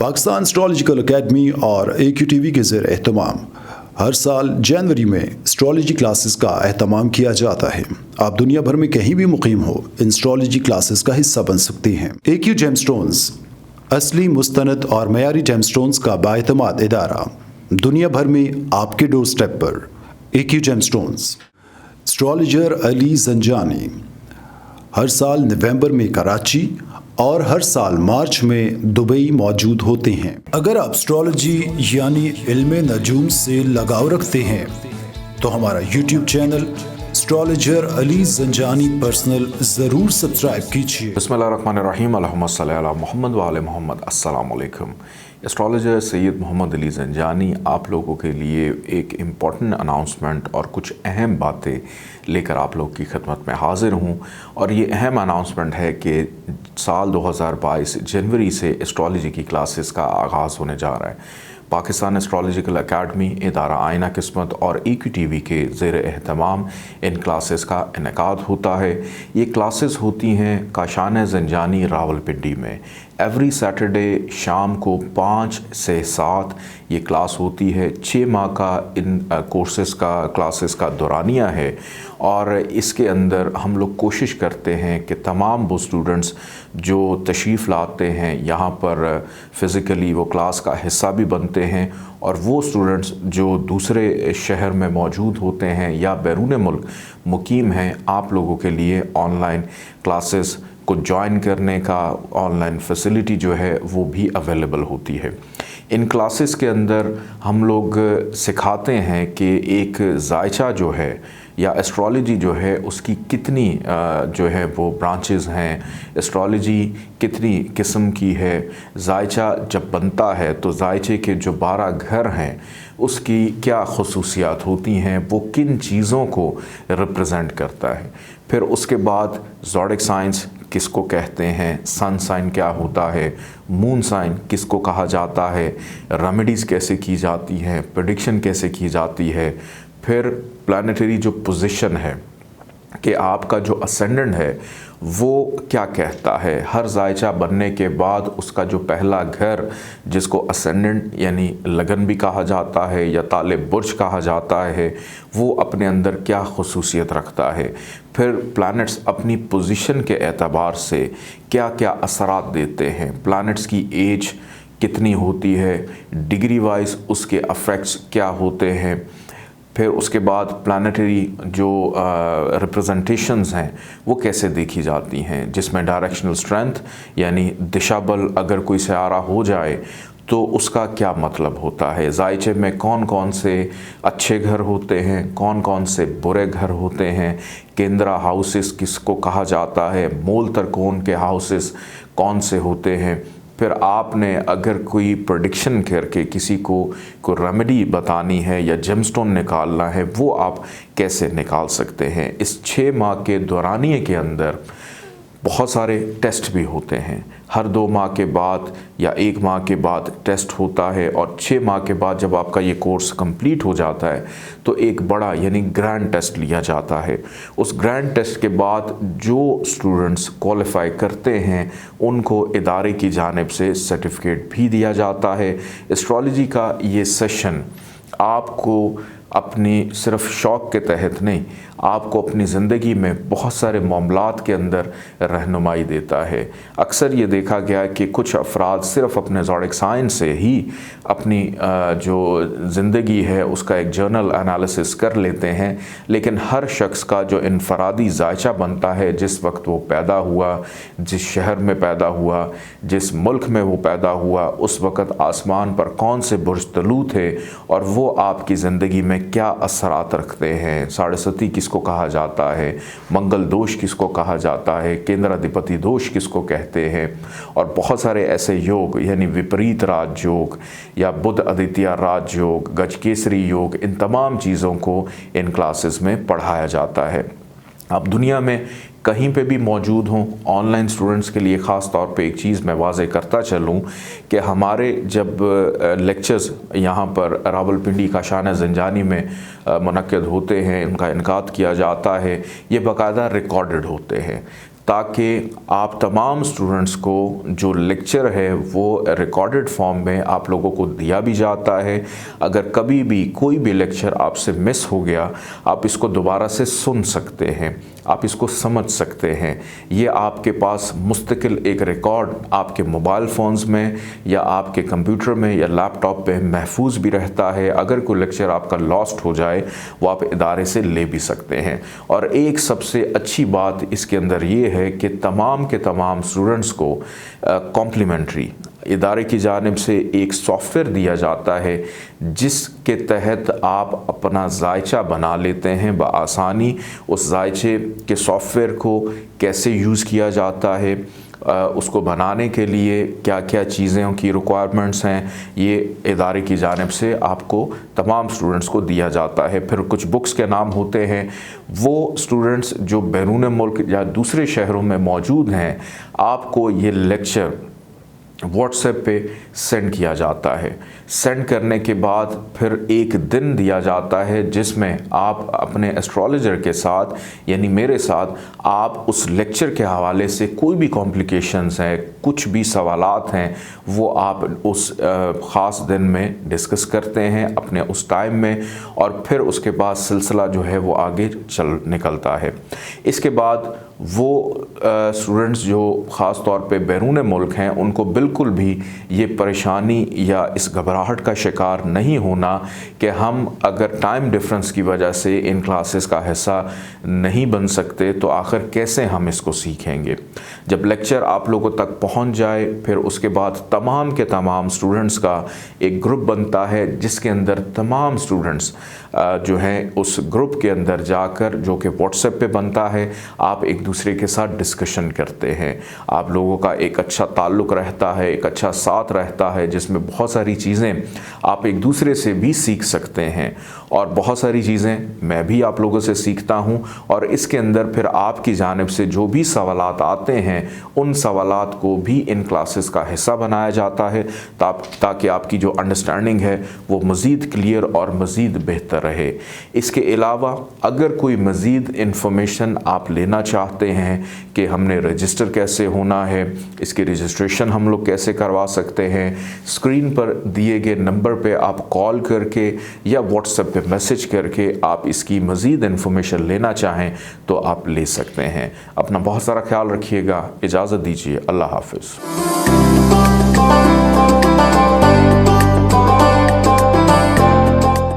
Pakistan astrological academy और AQTV के ज़ेर एहतमाम हर साल जनवरी में एस्ट्रोलॉजी क्लासेस का एहतमाम किया जाता है। आप दुनिया भर में कहीं भी मुकीम हो, इन एस्ट्रोलॉजी क्लासेस का हिस्सा बन सकते हैं। AQ जेमस्टोन्स असली, मुस्तनद और मयारी जेमस्टोन्स का बाएतमाद इदारा दुनिया भर में आपके डोर स्टेप पर। AQ gemstones. Astrologer Ali Zanjani हर साल नवंबर में कराची और हर साल मार्च में दुबई मौजूद होते हैं। अगर आप एस्ट्रोलॉजी यानी इल्मे नजूम से लगाव रखते हैं तो हमारा YouTube channel astrologer Ali Zanjani personal ज़रूर सब्सक्राइब कीजिए। बिस्मिल्लाहिर्रहमानिर्रहीम, अल्लाहुम्मा सल्ली अला मुहम्मद व आले मुहम्मद। अस्सलाम वालेकुम। एस्ट्रोलॉजर सैयद मोहम्मद अली ज़ंजानी आप लोगों के लिए एक इम्पॉर्टेंट अनाउंसमेंट और कुछ अहम बातें लेकर आप लोग की खिदमत में हाज़िर हूँ। और ये अहम अनाउंसमेंट है कि साल 2022 जनवरी से एस्ट्रोलॉजी की क्लासेस का आगाज़ होने जा रहा है। पाकिस्तान एस्ट्रोलॉजिकल एकेडमी, इदारा आईना किस्मत और AQTV के ज़ेर एहतमाम इन क्लासेस का इनेकाद होता है। ये क्लासेस होती हैं काशान ज़ंजानी रावलपिंडी में। एवरी सैटरडे शाम को 5 से 7 ये क्लास होती है। 6 माह का इन कोर्सेज़ का क्लासेस का दौरानिया है और इसके अंदर हम लोग कोशिश करते हैं कि तमाम वो स्टूडेंट्स जो तशरीफ़ लाते हैं यहाँ पर फ़िज़िकली वो क्लास का हिस्सा भी बनते हैं, और वो स्टूडेंट्स जो दूसरे शहर में मौजूद होते हैं या बैरून मुल्क मुकीम हैं, आप लोगों के लिए ऑनलाइन क्लासेस को ज्वाइन करने का ऑनलाइन फैसिलिटी जो है वो भी अवेलेबल होती है। इन क्लासेस के अंदर हम लोग सिखाते हैं कि एक जायचा जो है या एस्ट्रोलॉजी जो है उसकी कितनी जो है वो ब्रांचेस हैं, एस्ट्रोलॉजी कितनी किस्म की है। जायचा जब बनता है तो जायचे के जो 12 घर हैं उसकी क्या ख़ुसूसियात होती हैं, वो किन चीज़ों को रिप्रेजेंट करता है। फिर उसके बाद ज़ोडिक साइंस किसको कहते हैं, सन साइन क्या होता है, मून साइन किसको कहा जाता है, रेमेडीज़ कैसे की जाती हैं, प्रेडिक्शन कैसे की जाती है। फिर प्लानिटरी जो पोजीशन है कि आपका जो असेंडेंट है वो क्या कहता है। हर जायचा बनने के बाद उसका जो पहला घर जिसको असेंडेंट यानी लगन भी कहा जाता है या ताले बुर्ज कहा जाता है, वो अपने अंदर क्या खुसूसियत रखता है। फिर प्लैनेट्स अपनी पोजीशन के एतबार से क्या क्या असरात देते हैं, प्लैनेट्स की एज कितनी होती है, डिग्री वाइज उसके अफेक्ट्स क्या होते हैं। फिर उसके बाद प्लानिटरी जो रिप्रेजेंटेशंस हैं वो कैसे देखी जाती हैं, जिसमें डायरेक्शनल स्ट्रेंथ यानी दिशा बल, अगर कोई सयारा हो जाए तो उसका क्या मतलब होता है। जायचे में कौन कौन से अच्छे घर होते हैं, कौन कौन से बुरे घर होते हैं, केंद्रा हाउसेस किसको कहा जाता है, मूल त्रिकोण के हाउसेस कौन से होते हैं। फिर आपने अगर कोई प्रेडिक्शन करके किसी को कोई रेमेडी बतानी है या जेमस्टोन निकालना है, वो आप कैसे निकाल सकते हैं। इस 6 माह के दौरानिए के अंदर बहुत सारे टेस्ट भी होते हैं। हर 2 माह के बाद या 1 माह के बाद टेस्ट होता है, और 6 माह के बाद जब आपका ये कोर्स कंप्लीट हो जाता है तो एक बड़ा यानी ग्रैंड टेस्ट लिया जाता है। उस ग्रैंड टेस्ट के बाद जो स्टूडेंट्स क्वालिफाई करते हैं उनको इदारे की जानिब से सर्टिफिकेट भी दिया जाता है। एस्ट्रोलॉजी का ये सेशन आपको अपनी सिर्फ शौक़ के तहत नहीं, आपको अपनी ज़िंदगी में बहुत सारे मामलात के अंदर रहनुमाई देता है। अक्सर ये देखा गया है कि कुछ अफराद सिर्फ़ अपने ज़ोडिक साइन से ही अपनी जो ज़िंदगी है उसका एक जर्नल एनालिसिस कर लेते हैं, लेकिन हर शख्स का जो इनफरादी जायचा बनता है, जिस वक्त वो पैदा हुआ, जिस शहर में पैदा हुआ, जिस मुल्क में वो पैदा हुआ, उस वक़्त आसमान पर कौन से बुर्ज तलू थे और वो आपकी ज़िंदगी में क्या असरात रखते हैं। 7.5 किसको कहा जाता है, मंगल दोष किसको कहा जाता है, केंद्राधिपति दोष किसको कहते हैं, और बहुत सारे ऐसे योग यानी विपरीत राज योग या बुध आदित्य राज योग, गजकेसरी योग, इन तमाम चीज़ों को इन क्लासेस में पढ़ाया जाता है। आप दुनिया में कहीं पे भी मौजूद हों, ऑनलाइन स्टूडेंट्स के लिए ख़ास तौर पे एक चीज़ मैं वाज़े करता चलूँ कि हमारे जब लेक्चर्स यहाँ पर रावलपिंडी काशान ज़ंजानी में मुनक्किद होते हैं, उनका इनकाद किया जाता है, ये बाकायदा रिकॉर्डेड होते हैं। ताकि आप तमाम स्टूडेंट्स को जो लेक्चर है वो रिकॉर्डेड फॉर्म में आप लोगों को दिया भी जाता है। अगर कभी भी कोई भी लेक्चर आपसे मिस हो गया, आप इसको दोबारा से सुन सकते हैं, आप इसको समझ सकते हैं। ये आपके पास मुस्तकिल एक रिकॉर्ड आपके मोबाइल फ़ोन्स में या आपके कंप्यूटर में या लैपटॉप पे महफूज भी रहता है। अगर कोई लेक्चर आपका लॉस्ट हो जाए, वो आप इदारे से ले भी सकते हैं। और एक सबसे अच्छी बात इसके अंदर ये है कि तमाम के तमाम स्टूडेंट्स को कॉम्प्लीमेंट्री इदारे की जानिब से एक सॉफ्टवेयर दिया जाता है, जिसके तहत आप अपना जायचा बना लेते हैं बआसानी। उस जायचे के सॉफ्टवेयर को कैसे यूज़ किया जाता है, उसको बनाने के लिए क्या क्या चीज़ों की रिक्वायरमेंट्स हैं, ये इदारे की जानिब से आपको तमाम स्टूडेंट्स को दिया जाता है। फिर कुछ बुक्स के नाम होते हैं, वो स्टूडेंट्स जो बैरून मुल्क या दूसरे शहरों में मौजूद हैं, आपको ये लेक्चर व्हाट्सएप पे सेंड किया जाता है। सेंड करने के बाद फिर एक दिन दिया जाता है जिसमें आप अपने एस्ट्रोलॉजर के साथ, यानी मेरे साथ, आप उस लेक्चर के हवाले से कोई भी कॉम्प्लिकेशंस हैं, कुछ भी सवालात हैं, वो आप उस ख़ास दिन में डिस्कस करते हैं अपने उस टाइम में, और फिर उसके बाद सिलसिला जो है वो आगे चल निकलता है। इसके बाद वो स्टूडेंट्स जो ख़ास तौर पे बैरून मुल्क हैं, उनको बिल्कुल भी ये परेशानी या इस घबराहट का शिकार नहीं होना कि हम अगर टाइम डिफरेंस की वजह से इन क्लासेस का हिस्सा नहीं बन सकते तो आखिर कैसे हम इसको सीखेंगे। जब लेक्चर आप लोगों तक पहुंच जाए, फिर उसके बाद तमाम के तमाम स्टूडेंट्स का एक ग्रुप बनता है, जिसके अंदर तमाम स्टूडेंट्स जो हैं उस ग्रुप के अंदर जाकर, जो कि व्हाट्सएप पे बनता है, आप एक दूसरे के साथ डिस्कशन करते हैं। आप लोगों का एक अच्छा ताल्लुक़ रहता है, एक अच्छा साथ रहता है, जिसमें बहुत सारी चीज़ें आप एक दूसरे से भी सीख सकते हैं, और बहुत सारी चीज़ें मैं भी आप लोगों से सीखता हूं। और इसके अंदर फिर आपकी जानिब से जो भी सवालात आते हैं, उन सवालात को भी इन क्लासेस का हिस्सा बनाया जाता है, ताकि आपकी जो अंडरस्टैंडिंग है वो मज़ीद क्लियर और मज़ीद बेहतर रहे। इसके अलावा अगर कोई मज़ीद इन्फॉर्मेशन आप लेना चाहते हैं कि हमने रजिस्टर कैसे होना है, इसकी रजिस्ट्रेशन हम लोग कैसे करवा सकते हैं, स्क्रीन पर दिए गए नंबर पे आप कॉल करके या व्हाट्सएप पे मैसेज करके आप इसकी मज़ीद इन्फॉर्मेशन लेना चाहें तो आप ले सकते हैं। अपना बहुत सारा ख्याल रखिएगा, इजाज़त दीजिए, अल्लाह हाफ़िज़।